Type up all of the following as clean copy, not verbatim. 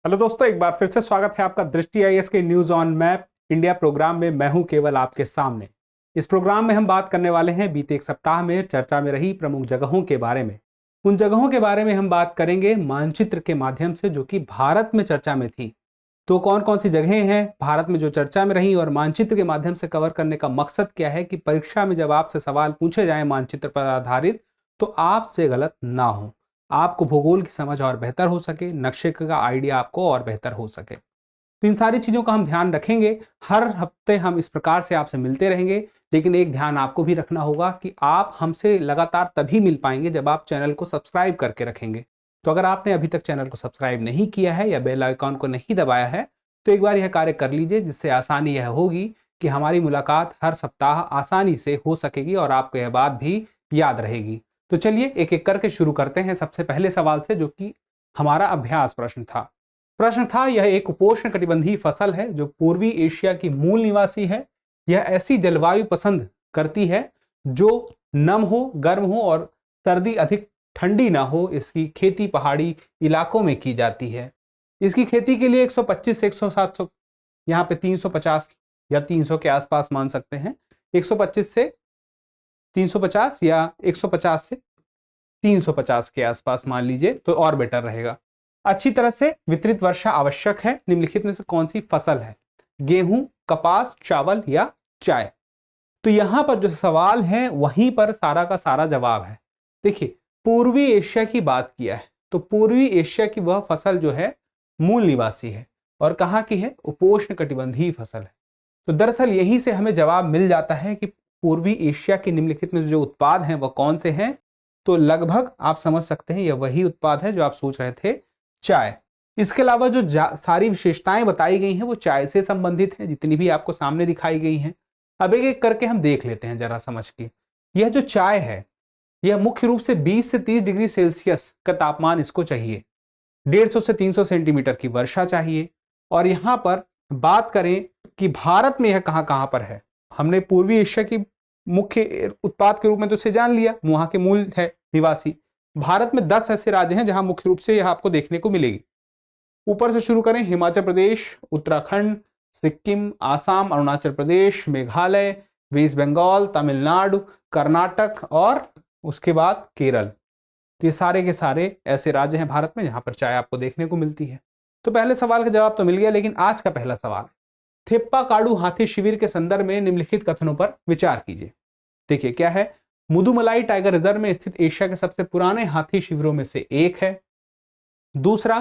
Hello दोस्तों, एक बार फिर से स्वागत है आपका दृष्टि आईएएस के news on map India programme में। मैं हूं केवल आपके सामने। इस प्रोग्राम में हम बात करने वाले हैं बीते एक सप्ताह में चर्चा में रही प्रमुख जगहों के बारे में। उन जगहों के बारे में हम बात करेंगे मानचित्र के माध्यम से, जो कि भारत में चर्चा में थी। तो कौन कौन सी जगहें हैं भारत में जो चर्चा में रही और मानचित्र के माध्यम से कवर करने का मकसद क्या है कि परीक्षा में जब आपसे सवाल पूछे जाए मानचित्र पर आधारित तो आपसे गलत ना हो, आपको भूगोल की समझ और बेहतर हो सके, नक्शे का आइडिया आपको और बेहतर हो सके। तो इन सारी चीजों का हम ध्यान रखेंगे। हर हफ्ते हम इस प्रकार से आपसे मिलते रहेंगे, लेकिन एक ध्यान आपको भी रखना होगा कि आप हमसे लगातार तभी मिल पाएंगे जब आप चैनल को सब्सक्राइब करके रखेंगे। तो अगर आपने अभी तक चैनल को सब्सक्राइब नहीं किया है या बेल आइकॉन को नहीं दबाया है तो एक बार यह कार्य कर लीजिए, जिससे आसानी यह होगी कि हमारी मुलाकात हर सप्ताह आसानी से हो सकेगी और आपको यह बात भी याद रहेगी। तो चलिए एक एक करके शुरू करते हैं सबसे पहले सवाल से, जो कि हमारा अभ्यास प्रश्न था। यह एक उपोष्ण कटिबंधीय फसल है जो पूर्वी एशिया की मूल निवासी है। यह ऐसी जलवायु पसंद करती है जो नम हो, गर्म हो और सर्दी अधिक ठंडी ना हो। इसकी खेती पहाड़ी इलाकों में की जाती है। इसकी खेती के लिए 125 से 107, यहाँ पे 350 या 300 के आसपास मान सकते हैं। 125 से 350 या 150 से 350 के आसपास मान लीजिए तो और बेटर रहेगा। अच्छी तरह से वितरित वर्षा आवश्यक है। निम्नलिखित में से कौन सी फसल है? गेहूं, कपास, चावल या चाय? तो यहां पर जो सवाल है वहीं पर सारा का सारा जवाब है। देखिए, पूर्वी एशिया की बात किया है तो पूर्वी एशिया की वह फसल जो है मूल निवासी है और कहां की है? उपोष्ण कटिबंधीय फसल है। तो दरअसल यहीं से हमें जवाब मिल जाता है कि पूर्वी एशिया के निम्नलिखित में जो उत्पाद हैं वह कौन से हैं। तो लगभग आप समझ सकते हैं यह वही उत्पाद है जो आप सोच रहे थे, चाय। इसके अलावा जो सारी विशेषताएं बताई गई हैं वो चाय से संबंधित हैं, जितनी भी आपको सामने दिखाई गई हैं। अब एक एक करके हम देख लेते हैं जरा समझ के। यह जो चाय है यह मुख्य रूप से 20 से 30 डिग्री सेल्सियस का तापमान इसको चाहिए, 150 से 300 सेंटीमीटर की वर्षा चाहिए। और यहां पर बात करें कि भारत में यह कहां कहां पर है, हमने पूर्वी एशिया की मुख्य उत्पाद के रूप में तो इसे जान लिया, वहां के मूल है निवासी। भारत में 10 ऐसे राज्य हैं जहां मुख्य रूप से यह आपको देखने को मिलेगी। ऊपर से शुरू करें, हिमाचल प्रदेश, उत्तराखंड, सिक्किम, आसाम, अरुणाचल प्रदेश, मेघालय, वेस्ट बंगाल, तमिलनाडु, कर्नाटक और उसके बाद केरल। तो ये सारे के सारे ऐसे राज्य हैं भारत में जहां पर चाय आपको देखने को मिलती है। तो पहले सवाल का जवाब तो मिल गया, लेकिन आज का पहला सवाल, थेप्पाकाडू हाथी शिविर के संदर्भ में निम्नलिखित कथनों पर विचार कीजिए। देखिए क्या है, मुदुमलाई टाइगर रिजर्व में स्थित एशिया के सबसे पुराने हाथी शिविरों में से एक है। दूसरा,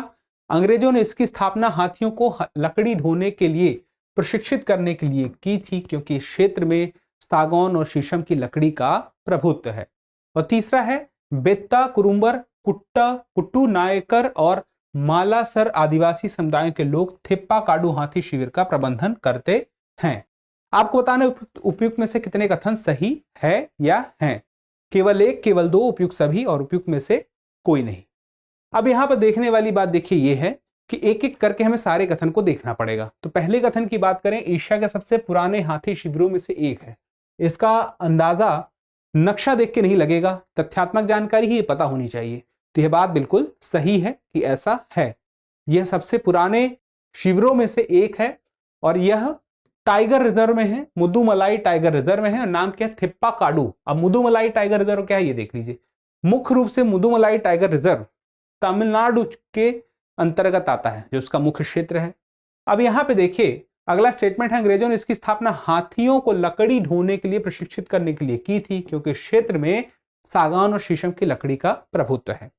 अंग्रेजों ने इसकी स्थापना हाथियों को लकड़ी ढोने के लिए प्रशिक्षित करने के लिए की थी, क्योंकि इस क्षेत्र में सागौन और शीशम की लकड़ी का प्रभुत्व है। और तीसरा है, बेत्ता, कुरुम्बर, कुट्टा, कुट्टू नायकर और मालासर आदिवासी समुदायों के लोग थेप्पाकाडू हाथी शिविर का प्रबंधन करते हैं। आपको बताना उपयुक्त में से कितने कथन सही है या हैं? केवल एक, केवल दो, उपयुक्त सभी और उपयुक्त में से कोई नहीं। अब यहां पर देखने वाली बात देखिए ये है कि एक एक करके हमें सारे कथन को देखना पड़ेगा। तो पहले कथन की बात करें, एशिया के सबसे पुराने हाथी शिविरों में से एक है। इसका अंदाजा नक्शा देख के नहीं लगेगा, तथ्यात्मक जानकारी ही पता होनी चाहिए। तो यह बात बिल्कुल सही है कि ऐसा है। यह सबसे पुराने शिविरों में से एक है और यह टाइगर रिजर्व में है, मुदुमलाई टाइगर रिजर्व में है। और नाम क्या है? थेप्पाकाडू। अब मुदुमलाई टाइगर रिजर्व क्या है ये देख लीजिए। मुख्य रूप से मुदुमलाई टाइगर रिजर्व तमिलनाडु के अंतर्गत आता है, जो उसका मुख्य क्षेत्र है। अब यहां पे देखिए अगला स्टेटमेंट है, अंग्रेजों ने इसकी स्थापना हाथियों को लकड़ी ढोने के लिए प्रशिक्षित करने के लिए की थी, क्योंकि क्षेत्र में सागौन और शीशम की लकड़ी का प्रभुत्व है।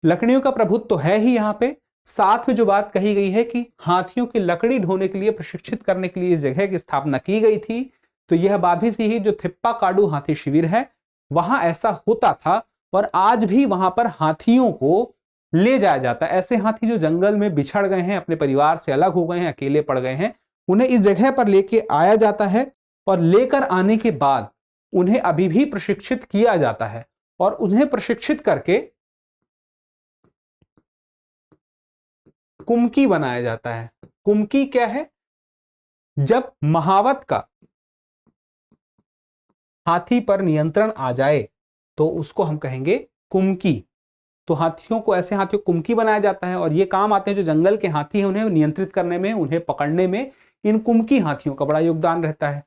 लकड़ियों का प्रभुत्व तो है ही यहाँ पे, साथ में जो बात कही गई है कि हाथियों की लकड़ी ढोने के लिए प्रशिक्षित करने के लिए इस जगह की स्थापना की गई थी। तो यह बात भी सही है, जो थेप्पाकाडू हाथी शिविर है वहां ऐसा होता था और आज भी वहां पर हाथियों को ले जाया जाता है। ऐसे हाथी जो जंगल में बिछड़ गए हैं, अपने परिवार से अलग हो गए हैं, अकेले पड़ गए हैं, उन्हें इस जगह पर लेके आया जाता है और लेकर आने के बाद उन्हें अभी भी प्रशिक्षित किया जाता है और उन्हें प्रशिक्षित करके कुमकी बनाया जाता है। कुमकी क्या है? जब महावत का हाथी पर नियंत्रण आ जाए तो उसको हम कहेंगे कुमकी। तो हाथियों को, ऐसे हाथियों को कुमकी बनाया जाता है और ये काम आते हैं जो जंगल के हाथी हैं, उन्हें नियंत्रित करने में, उन्हें पकड़ने में इन कुमकी हाथियों का बड़ा योगदान रहता है।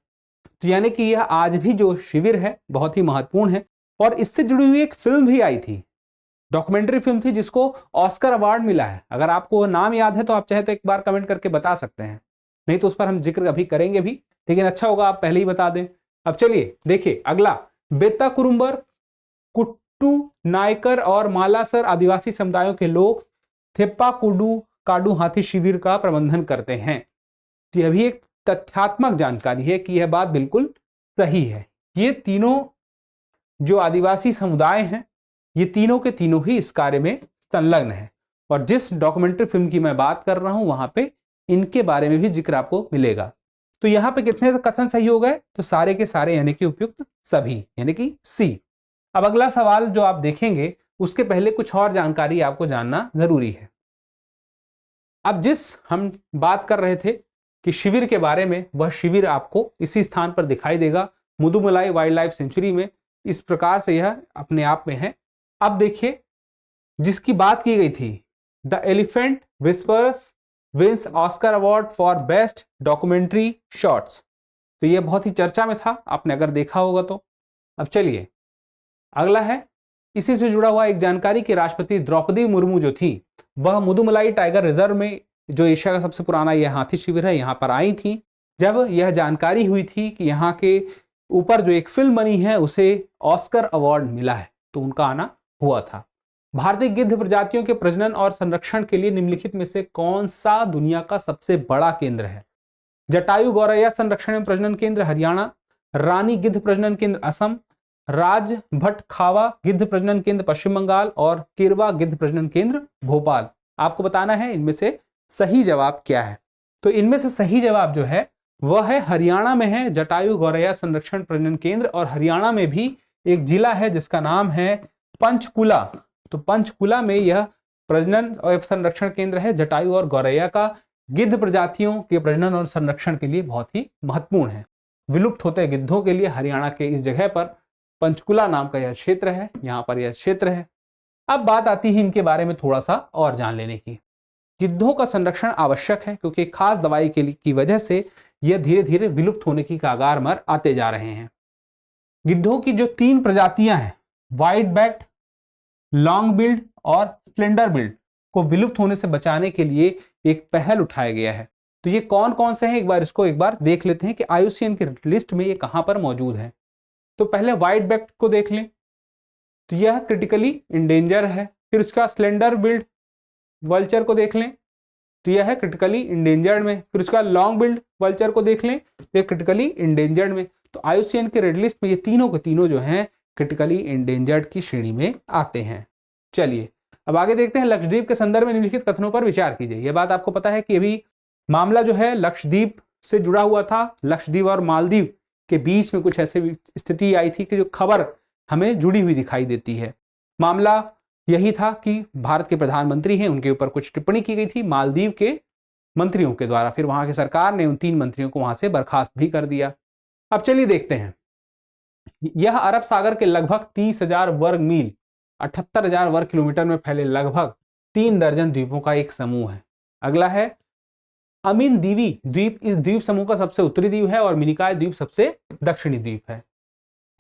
तो यानी कि यह आज भी जो शिविर है बहुत ही महत्वपूर्ण है। और इससे जुड़ी हुई एक फिल्म भी आई थी, डॉक्यूमेंट्री फिल्म थी, जिसको ऑस्कर अवार्ड मिला है। अगर आपको नाम याद है तो आप चाहे तो एक बार कमेंट करके बता सकते हैं, नहीं तो उस पर हम जिक्र अभी करेंगे भी, लेकिन अच्छा होगा आप पहले ही बता दें। अब चलिए देखिए अगला, बेता कुरुम्बर, कुट्टू नायकर और मालासर आदिवासी समुदायों के लोग थेप्पा कुडू काडू हाथी शिविर का प्रबंधन करते हैं। तो यह भी एक तथ्यात्मक जानकारी है कि यह बात बिल्कुल सही है। ये तीनों जो आदिवासी समुदाय हैं, ये तीनों के तीनों ही इस कार्य में संलग्न है। और जिस डॉक्यूमेंट्री फिल्म की मैं बात कर रहा हूं वहां पे इनके बारे में भी जिक्र आपको मिलेगा। तो यहां पे कितने कथन सही हो गए? तो सारे के सारे, यानी कि उपयुक्त सभी, यानी कि सी। अब अगला सवाल जो आप देखेंगे उसके पहले कुछ और जानकारी आपको जानना जरूरी है। अब जिस हम बात कर रहे थे कि शिविर के बारे में, वह शिविर आपको इसी स्थान पर दिखाई देगा, मुदुमलाई वाइल्ड लाइफ सेंचुरी में। इस प्रकार से यह अपने आप में है। अब देखिए, जिसकी बात की गई थी, the elephant whisperers wins Oscar award for best documentary shorts, तो यह बहुत ही चर्चा में था, आपने अगर देखा होगा तो। अब चलिए अगला है, इसी से जुड़ा हुआ एक जानकारी कि राष्ट्रपति द्रौपदी मुर्मू जो थी वह मुदुमलाई टाइगर रिजर्व में, जो एशिया का सबसे पुराना यह हाथी शिविर है, यहां पर आई थी। जब यह जानकारी हुई थी कि यहाँ के ऊपर जो एक फिल्म बनी है उसे ऑस्कर अवार्ड मिला है, तो उनका आना हुआ था। भारतीय गिद्ध प्रजातियों के प्रजनन और संरक्षण के लिए निम्नलिखित में से कौन सा दुनिया का सबसे बड़ा केंद्र है? जटायु गौरैया संरक्षण एवं प्रजनन केंद्र हरियाणा, रानी गिद्ध प्रजनन केंद्र असम, राजभट खावा गिद्ध प्रजनन केंद्र पश्चिम बंगाल और किरवा गिद्ध प्रजनन केंद्र भोपाल। आपको बताना है इनमें से सही जवाब क्या है। तो इनमें से सही जवाब जो है वह है हरियाणा में है जटायु गौरैया संरक्षण प्रजनन केंद्र। और हरियाणा में भी एक जिला है जिसका नाम है पंचकुला। तो पंचकुला में यह प्रजनन और संरक्षण केंद्र है जटायु और गौरैया का। गिद्ध प्रजातियों के प्रजनन और संरक्षण के लिए बहुत ही महत्वपूर्ण है। विलुप्त होते गिद्धों के लिए हरियाणा के इस जगह पर पंचकुला नाम का यह क्षेत्र है, यहाँ पर यह क्षेत्र है। अब बात आती है इनके बारे में थोड़ा सा और जान लेने की। गिद्धों का संरक्षण आवश्यक है क्योंकि खास दवाई की वजह से यह धीरे धीरे विलुप्त होने की कगार पर आते जा रहे हैं। गिद्धों की जो 3 प्रजातियां हैं, वाइट बैक्ड, लॉन्ग बिल्ड और स्लेंडर बिल्ड, को विलुप्त होने से बचाने के लिए एक पहल उठाया गया है। तो ये कौन कौन से हैं, एक बार देख लेते हैं कि IUCN की लिस्ट में ये कहां पर मौजूद है। तो पहले वाइट बैक्ड को देख लें, तो यह क्रिटिकली इंडेंजर है। फिर उसका स्लेंडर बिल्ड वल्चर को देख लें, तो यह है क्रिटिकली इंडेंजर्ड में। फिर उसका लॉन्ग बिल्ड वल्चर को देख लें, यह क्रिटिकली इंडेंजर्ड में। तो IUCN के रेड लिस्ट में ये तीनों के तीनों जो हैं क्रिटिकली इंडेंजर्ड की श्रेणी में आते हैं। चलिए अब आगे देखते हैं, लक्षद्वीप के संदर्भ में निम्नलिखित कथनों पर विचार कीजिए। यह बात आपको पता है कि अभी मामला जो है लक्षद्वीप से जुड़ा हुआ था। लक्षद्वीप और मालदीव के बीच में कुछ ऐसी स्थिति आई थी कि जो खबर हमें जुड़ी हुई दिखाई देती है। मामला यही था कि भारत के प्रधानमंत्री हैं, उनके ऊपर कुछ टिप्पणी की गई थी मालदीव के मंत्रियों के द्वारा। फिर वहां की सरकार ने उन 3 मंत्रियों को वहां से बर्खास्त भी कर दिया। अब चलिए देखते हैं, यह अरब सागर के लगभग 30,000 वर्ग मील 78,000 वर्ग किलोमीटर में फैले लगभग 3 दर्जन द्वीपों का एक समूह है। अगला है अमीन दीवी द्वीप, इस द्वीप समूह का सबसे उत्तरी द्वीप है और मिनिकॉय द्वीप सबसे दक्षिणी द्वीप है।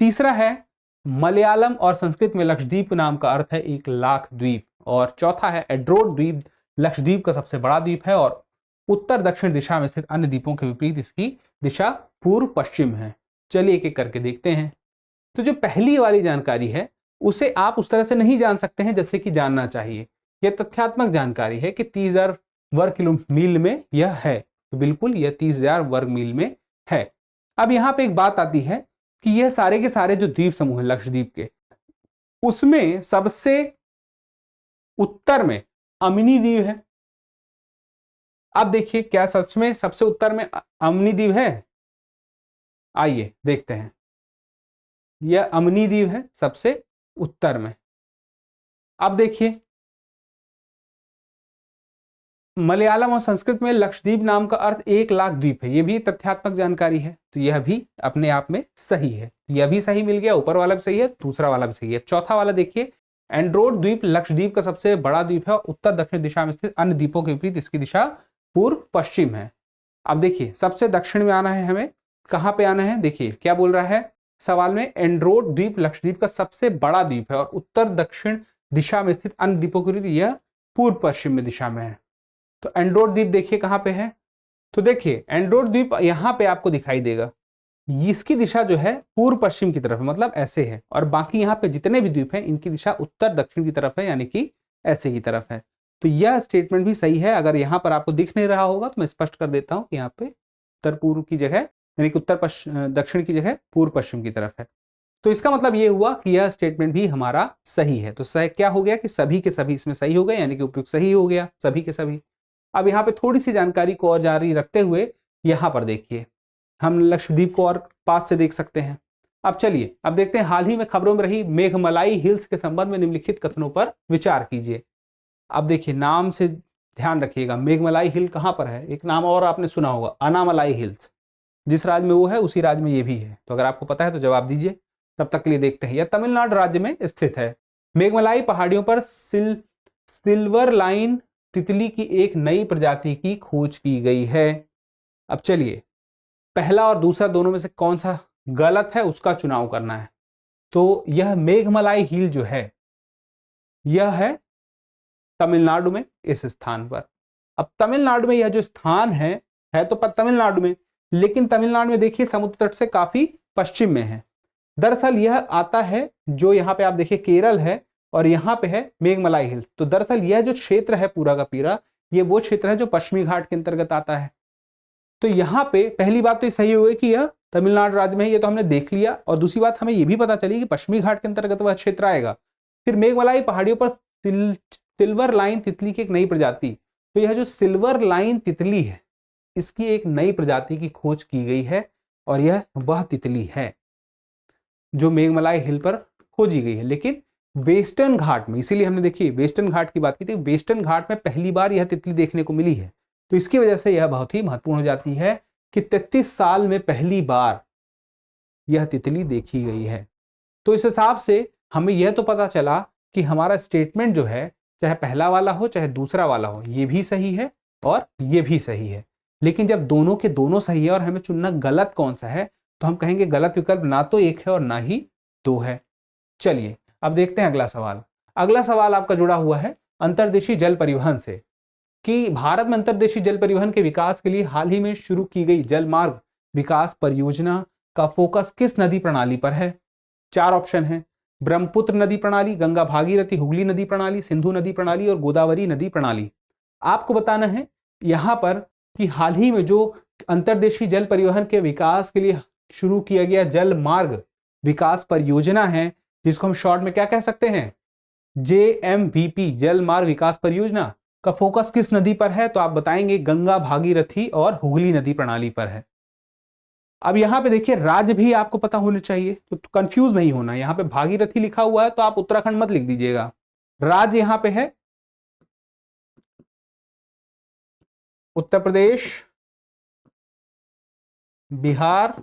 तीसरा है मलयालम और संस्कृत में लक्षद्वीप नाम का अर्थ है 1 लाख द्वीप। और चौथा है एड्रोड द्वीप लक्षद्वीप का सबसे बड़ा द्वीप है और उत्तर दक्षिण दिशा में स्थित अन्य द्वीपों के विपरीत इसकी दिशा पूर्व पश्चिम है। चलिए एक एक करके देखते हैं। तो जो पहली वाली जानकारी है उसे आप उस तरह से नहीं जान सकते हैं जैसे कि जानना चाहिए। यह तथ्यात्मक जानकारी है कि 30,000 वर्ग किलोमील में यह है, तो बिल्कुल यह 30,000 वर्ग मील में है। अब यहां पे एक बात आती है कि यह सारे के सारे जो द्वीप समूह है लक्षद्वीप के, उसमें सबसे उत्तर में अमिनी द्वीप है। अब देखिए क्या सच में सबसे उत्तर में अमिनी द्वीप है? आइए देखते हैं, यह अमिनी द्वीप है सबसे उत्तर में। अब देखिए मलयालम और संस्कृत में लक्षद्वीप नाम का अर्थ 1 लाख द्वीप है, यह भी तथ्यात्मक जानकारी है, तो यह भी अपने आप में सही है। यह भी सही मिल गया, ऊपर वाला भी सही है, दूसरा वाला भी सही है। चौथा वाला देखिए एंड्रोट द्वीप लक्षद्वीप का सबसे बड़ा द्वीप है और उत्तर दक्षिण दिशा में स्थित अन्य द्वीपों के विपरीत इसकी दिशा पूर्व पश्चिम है। अब देखिए सबसे दक्षिण में आना है हमें, कहां पे आना है, देखिए क्या बोल रहा है सवाल में, एंड्रोट द्वीप लक्षद्वीप का सबसे बड़ा द्वीप है और उत्तर दक्षिण दिशा में स्थित अन्य द्वीपों के विपरीत यह पूर्व पश्चिम में दिशा में है। तो एंड्रोट द्वीप देखिए कहां पे है, तो देखिए एंड्रोट द्वीप यहां पे आपको दिखाई देगा, इसकी दिशा जो है पूर्व पश्चिम की तरफ है, मतलब ऐसे है, और बाकी यहाँ पे जितने भी द्वीप हैं इनकी दिशा उत्तर दक्षिण की तरफ है, यानी कि ऐसे की तरफ है। तो यह स्टेटमेंट भी सही है। अगर यहाँ पर आपको दिख नहीं रहा होगा तो मैं स्पष्ट कर देता हूँ कि यहाँ पे उत्तर पूर्व की जगह यानी कि उत्तर दक्षिण की जगह पूर्व पश्चिम की तरफ है। तो इसका मतलब ये हुआ कि यह स्टेटमेंट भी हमारा सही है। तो सही क्या हो गया कि सभी के सभी इसमें सही हो गए, यानी कि उपयुक्त सही हो गया सभी के सभी। अब यहाँ पे थोड़ी सी जानकारी को और जारी रखते हुए यहाँ पर देखिए हम लक्षद्वीप को और पास से देख सकते हैं। अब चलिए अब देखते हैं हाल ही में खबरों में रही मेघमलाई हिल्स के संबंध में निम्नलिखित कथनों पर विचार कीजिए। अब देखिए नाम से ध्यान रखिएगा, मेघमलाई हिल कहां पर है, एक नाम और आपने सुना होगा अनामलाई हिल्स, जिस राज्य में वो है उसी राज्य में ये भी है। तो अगर आपको पता है तो जवाब दीजिए, तब तक के लिए देखते हैं। यह तमिलनाडु राज्य में स्थित है। मेघमलाई पहाड़ियों पर सिल्वर लाइन तितली की एक नई प्रजाति की खोज की गई है। अब चलिए पहला और दूसरा दोनों में से कौन सा गलत है उसका चुनाव करना है। तो यह मेघमलाई हिल जो है यह है तमिलनाडु में इस स्थान पर। अब तमिलनाडु में यह जो स्थान है तो तमिलनाडु में, लेकिन तमिलनाडु में देखिए समुद्र तट से काफी पश्चिम में है। दरअसल यह आता है जो यहाँ पे आप देखिए केरल है और यहाँ पे है मेघमलाई हिल्स। तो दरअसल यह जो क्षेत्र है पूरा का पूरा ये वो क्षेत्र है जो पश्चिमी घाट के अंतर्गत आता है। तो यहाँ पे पहली बात तो सही हो गई कि यह तमिलनाडु राज्य में है, ये तो हमने देख लिया। और दूसरी बात हमें यह भी पता चली कि पश्चिमी घाट के अंतर्गत वह क्षेत्र आएगा। फिर मेघमलाई पहाड़ियों पर सिल्वर लाइन तितली की एक नई प्रजाति, तो यह जो सिल्वर लाइन तितली है इसकी एक नई प्रजाति की खोज की गई है और यह वह तितली है जो मेघमलाई हिल पर खोजी गई है, लेकिन वेस्टर्न घाट में। इसीलिए हमने देखिए वेस्टर्न घाट की बात की थी, वेस्टर्न घाट में पहली बार यह तितली देखने को मिली है। तो इसकी वजह से यह बहुत ही महत्वपूर्ण हो जाती है कि 33 साल में पहली बार यह तितली देखी गई है। तो इस हिसाब से हमें यह तो पता चला कि हमारा स्टेटमेंट जो है चाहे पहला वाला हो चाहे दूसरा वाला हो ये भी सही है और ये भी सही है। लेकिन जब दोनों के दोनों सही है और हमें चुनना गलत कौन सा है तो हम कहेंगे गलत विकल्प ना तो एक है और ना ही दो है। चलिए अब देखते हैं अगला सवाल। अगला सवाल आपका जुड़ा हुआ है अंतर्देशीय जल परिवहन से, कि भारत में अंतर्देशीय जल परिवहन के विकास के लिए हाल ही में शुरू की गई जल मार्ग विकास परियोजना का फोकस किस नदी प्रणाली पर है। 4 ऑप्शन है, ब्रह्मपुत्र नदी प्रणाली, गंगा भागीरथी हुगली नदी प्रणाली, सिंधु नदी प्रणाली और गोदावरी नदी प्रणाली। आपको बताना है यहां पर कि हाल ही में जो अंतर्देशीय जल परिवहन के विकास के लिए शुरू किया गया जल मार्ग विकास परियोजना है, जिसको हम शॉर्ट में क्या कह सकते हैं, JMVP जल मार्ग विकास परियोजना, का फोकस किस नदी पर है। तो आप बताएंगे गंगा भागीरथी और हुगली नदी प्रणाली पर है। अब यहां पे देखिए राज्य भी आपको पता होने चाहिए, तो कंफ्यूज नहीं होना। यहां पे भागीरथी लिखा हुआ है तो आप उत्तराखंड मत लिख दीजिएगा। राज्य यहां पे है उत्तर प्रदेश, बिहार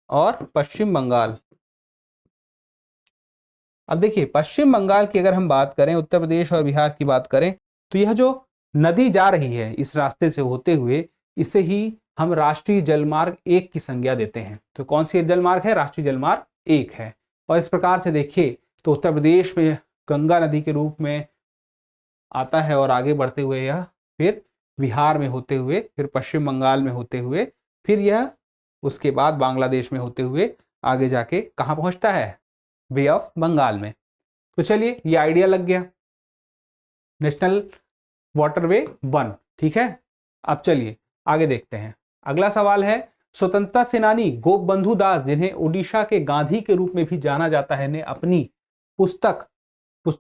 और पश्चिम बंगाल। अब देखिए पश्चिम बंगाल की अगर हम बात करें, उत्तर प्रदेश और बिहार की बात करें, तो यह जो नदी जा रही है इस रास्ते से होते हुए, इसे ही हम राष्ट्रीय जलमार्ग 1 की संज्ञा देते हैं। तो कौन सी जलमार्ग है, राष्ट्रीय जलमार्ग 1 है। और इस प्रकार से देखिए तो उत्तर प्रदेश में गंगा नदी के रूप में आता है और आगे बढ़ते हुए यह फिर बिहार में होते हुए, फिर पश्चिम बंगाल में होते हुए, फिर यह उसके बाद बांग्लादेश में होते हुए आगे जाके कहाँ पहुंचता है, बे ऑफ बंगाल में। तो चलिए ये आइडिया लग गया नेशनल वाटरवे 1, ठीक है। अब चलिए आगे देखते हैं। अगला सवाल है स्वतंत्रता सेनानी गोपबंधु दास, जिन्हें ओडिशा के गांधी के रूप में भी जाना जाता है, ने अपनी पुस्तक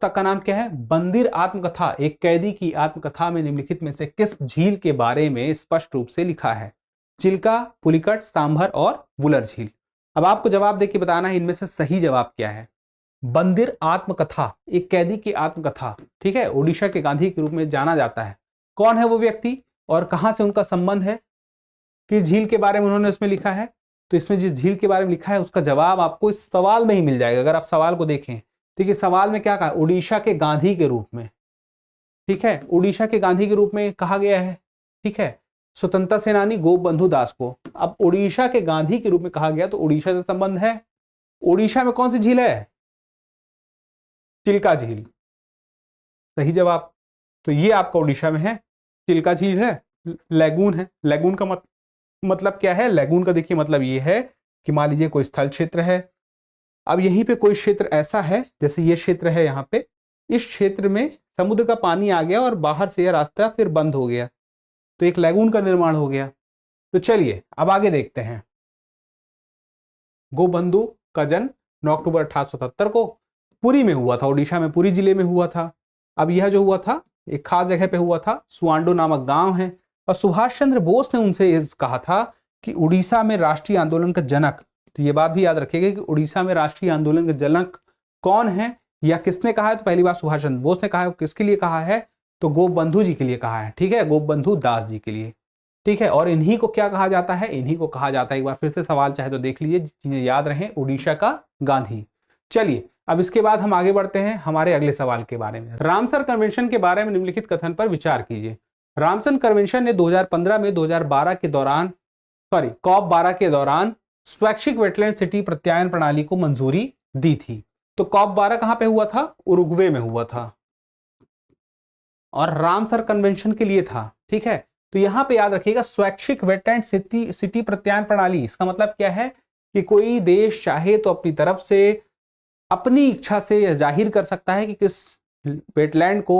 का नाम क्या है, बंदिर आत्मकथा, एक कैदी की आत्मकथा में निम्नलिखित में से किस झील के बारे में स्पष्ट रूप से लिखा है। चिल्का, पुलिकट, सांभर और वुलर झील। अब आपको जवाब देके बताना है इनमें से सही जवाब क्या है। बंदिर आत्मकथा, एक कैदी की आत्मकथा, ठीक है, ओडिशा के गांधी के रूप में जाना जाता है। कौन है वो व्यक्ति और कहां से उनका संबंध है, किस झील के बारे में उन्होंने उसमें लिखा है। तो इसमें जिस झील के बारे में लिखा है उसका जवाब आपको इस सवाल में ही मिल जाएगा। अगर आप सवाल को देखें देखिए सवाल में क्या कहा, उड़ीसा के गांधी के रूप में, ठीक है, उड़ीसा के गांधी के रूप में कहा गया है, ठीक है, स्वतंत्रता सेनानी गोपबंधु दास को। अब उड़ीसा के गांधी के रूप में कहा गया तो उड़ीसा से संबंध है। उड़ीसा में कौन सी झील है, चिल्का झील, सही जवाब। तो ये आपका उड़ीसा में है, चिल्का झील है, लैगून है। लैगून का मतलब क्या है, लैगून का देखिए मतलब ये है कि मान लीजिए कोई स्थल क्षेत्र है, अब यहीं पे कोई क्षेत्र ऐसा है, जैसे ये क्षेत्र है यहाँ पे, इस क्षेत्र में समुद्र का पानी आ गया और बाहर से यह रास्ता फिर बंद हो गया, तो एक लैगून का निर्माण हो गया। तो चलिए अब आगे देखते हैं। गोपबंधु का जन्म 9 अक्टूबर 1877 को पुरी में हुआ था, उड़ीसा में पुरी जिले में हुआ था। अब यह जो हुआ था एक खास जगह पे हुआ था, सुआंडो नामक गांव है, और सुभाष चंद्र बोस ने उनसे ये कहा था कि उड़ीसा में राष्ट्रीय आंदोलन का जनक, तो ये बात भी याद रखिएगा कि उड़ीसा में राष्ट्रीय आंदोलन का जनक कौन है या किसने कहा है, तो पहली बार सुभाष चंद्र बोस ने कहा है। किसके लिए कहा है, तो गोपबंधु जी के लिए कहा है, ठीक है, गोपबंधु दास जी के लिए, ठीक है। और इन्हीं को क्या कहा जाता है, इन्हीं को कहा जाता है, एक बार फिर से सवाल चाहे तो देख लीजिए, चीजें याद रहें, उड़ीसा का गांधी। चलिए अब इसके बाद हम आगे बढ़ते हैं हमारे अगले सवाल के बारे में। रामसर कन्वेंशन के बारे में निम्नलिखित कथन पर विचार कीजिए। रामसर कन्वेंशन ने 2015 में 2012 के दौरान COP 12 के दौरान स्वैच्छिक वेटलैंड सिटी प्रत्यायन प्रणाली को मंजूरी दी थी। तो COP 12 कहां पे हुआ था, उरुग्वे में हुआ था, और रामसर कन्वेंशन के लिए था, ठीक है। तो यहां पे याद रखिएगा स्वैच्छिक वेटलैंड सिटी प्रत्यायन प्रणाली, इसका मतलब क्या है कि कोई देश चाहे तो अपनी तरफ से अपनी इच्छा से जाहिर कर सकता है कि किस वेटलैंड को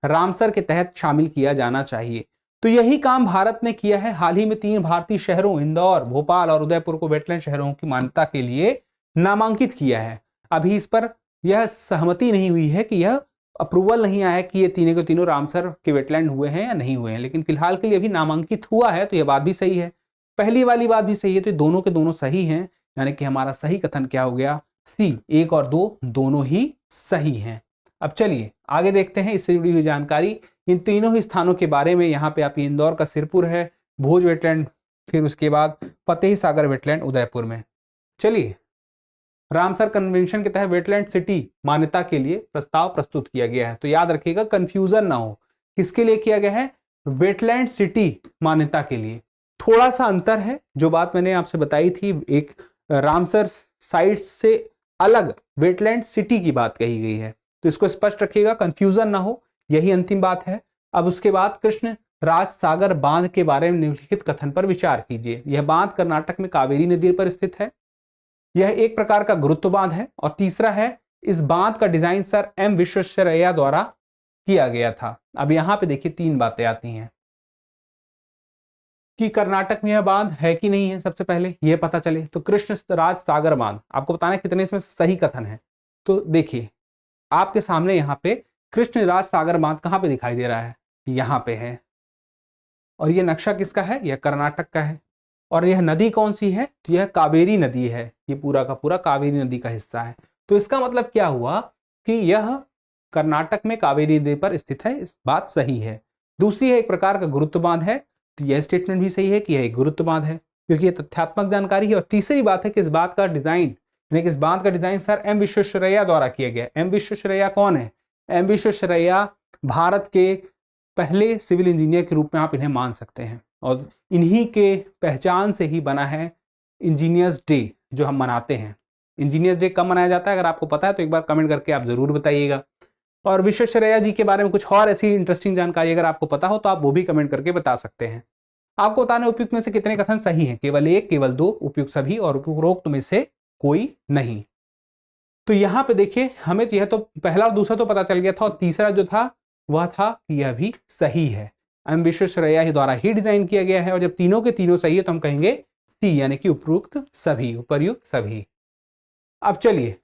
रामसर के तहत शामिल किया जाना चाहिए। तो यही काम भारत ने किया है। हाल ही में 3 भारतीय शहरों इंदौर, भोपाल और उदयपुर को वेटलैंड शहरों की मान्यता के लिए नामांकित किया है। अभी इस पर यह सहमति नहीं हुई है कि यह अप्रूवल नहीं आया कि ये तीनों के तीनों रामसर के वेटलैंड हुए हैं या नहीं हुए हैं, लेकिन फिलहाल के लिए अभी नामांकित हुआ है, तो यह बात भी सही है। पहली वाली बात भी सही है, तो दोनों के दोनों सही हैं, यानी कि हमारा सही कथन क्या हो गया, सी, 1 और 2 दोनों ही सही हैं। अब चलिए आगे देखते हैं इससे जुड़ी हुई जानकारी इन तीनों ही स्थानों के बारे में। यहाँ पे आप इंदौर का सिरपुर है, भोज वेटलैंड, फिर उसके बाद फतेह सागर वेटलैंड उदयपुर में। चलिए रामसर कन्वेंशन के तहत वेटलैंड सिटी मान्यता के लिए प्रस्ताव प्रस्तुत किया गया है। तो याद रखिएगा कंफ्यूजन ना हो, किसके लिए किया गया है, वेटलैंड सिटी मान्यता के लिए। थोड़ा सा अंतर है, जो बात मैंने आपसे बताई थी, एक रामसर साइट से अलग वेटलैंड सिटी की बात कही गई है, तो इसको स्पष्ट रखिएगा, कंफ्यूजन ना हो, यही अंतिम बात है। अब उसके बाद कृष्ण राज सागर बांध के बारे में निम्नलिखित कथन पर विचार कीजिए। यह बांध कर्नाटक में कावेरी नदी पर स्थित है, यह एक प्रकार का गुरुत्व बांध है। और तीसरा है, इस बांध का डिजाइन सर एम विश्वेश्वरैया द्वारा किया गया था। अब यहां पे देखिए 3 बातें आती हैं कि कर्नाटक में यह बांध है कि नहीं है, सबसे पहले यह पता चले। तो कृष्ण राज सागर बांध, आपको बताना है कितने इसमें सही कथन है। तो देखिए आपके सामने यहाँ पे कृष्ण राज सागर बांध कहाँ पे दिखाई दे रहा है, यहाँ पे है, और यह नक्शा किसका है, यह कर्नाटक का है। और यह नदी कौन सी है, तो यह कावेरी नदी है, ये पूरा का पूरा कावेरी नदी का हिस्सा है। तो इसका मतलब क्या हुआ कि यह कर्नाटक में कावेरी नदी पर स्थित है, इस बात सही है। दूसरी है, एक प्रकार का गुरुत्व बांध है, तो यह स्टेटमेंट भी सही है कि यह एक गुरुत्व बांध है, क्योंकि यह तथ्यात्मक जानकारी है। और तीसरी बात है कि इस बात का डिजाइन, यानी कि इस बांध का डिजाइन सर एम विश्वेश्वरैया द्वारा किया गया। एम विश्वेश्वरैया कौन है, एम विश्वेश्वरैया भारत के पहले सिविल इंजीनियर के रूप में आप इन्हें मान सकते हैं, और इन्हीं के पहचान से ही बना है इंजीनियर्स डे जो हम मनाते हैं। इंजीनियर्स डे कब मनाया जाता है, अगर आपको पता है तो एक बार कमेंट करके आप जरूर बताइएगा। और विश्वेश्वरैया जी के बारे में कुछ और ऐसी इंटरेस्टिंग जानकारी अगर आपको पता हो तो आप वो भी कमेंट करके बता सकते हैं। आपको बताना उपयुक्त में से कितने कथन सही हैं, केवल 1, केवल 2, उपयुक्त सभी, और उपरोक्त में से कोई नहीं। तो यहाँ पे देखिए हमें तो यह तो पहला और दूसरा तो पता चल गया था, और तीसरा जो था वह था कि यह भी सही है, एम विश्वेश्वरैया ही द्वारा ही डिजाइन किया गया है। और जब तीनों के तीनों सही है तो हम कहेंगे सी, यानी कि उपयुक्त सभी, उपर्युक्त सभी। अब चलिए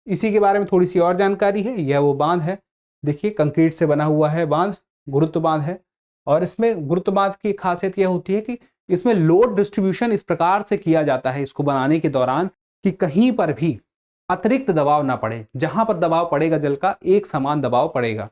इसी के बारे में थोड़ी सी और जानकारी है। यह वो बांध है, देखिए कंक्रीट से बना हुआ है बांध, गुरुत्व बांध है। और इसमें गुरुत्व बांध की खासियत यह होती है कि इसमें लोड डिस्ट्रीब्यूशन इस प्रकार से किया जाता है इसको बनाने के दौरान कि कहीं पर भी अतिरिक्त दबाव ना पड़े, जहां पर दबाव पड़ेगा जल का एक समान दबाव पड़ेगा।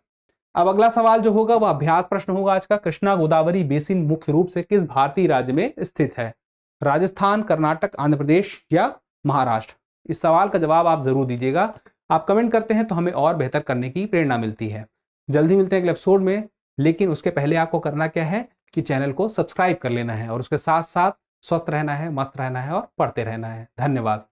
अब अगला सवाल जो होगा वह अभ्यास प्रश्न होगा आज का। कृष्णा गोदावरी बेसिन मुख्य रूप से किस भारतीय राज्य में स्थित है, राजस्थान, कर्नाटक, आंध्र प्रदेश या महाराष्ट्र। इस सवाल का जवाब आप जरूर दीजिएगा। आप कमेंट करते हैं तो हमें और बेहतर करने की प्रेरणा मिलती है। जल्दी मिलते हैं अगले एपिसोड में, लेकिन उसके पहले आपको करना क्या है कि चैनल को सब्सक्राइब कर लेना है और उसके साथ साथ स्वस्थ रहना है, मस्त रहना है और पढ़ते रहना है। धन्यवाद।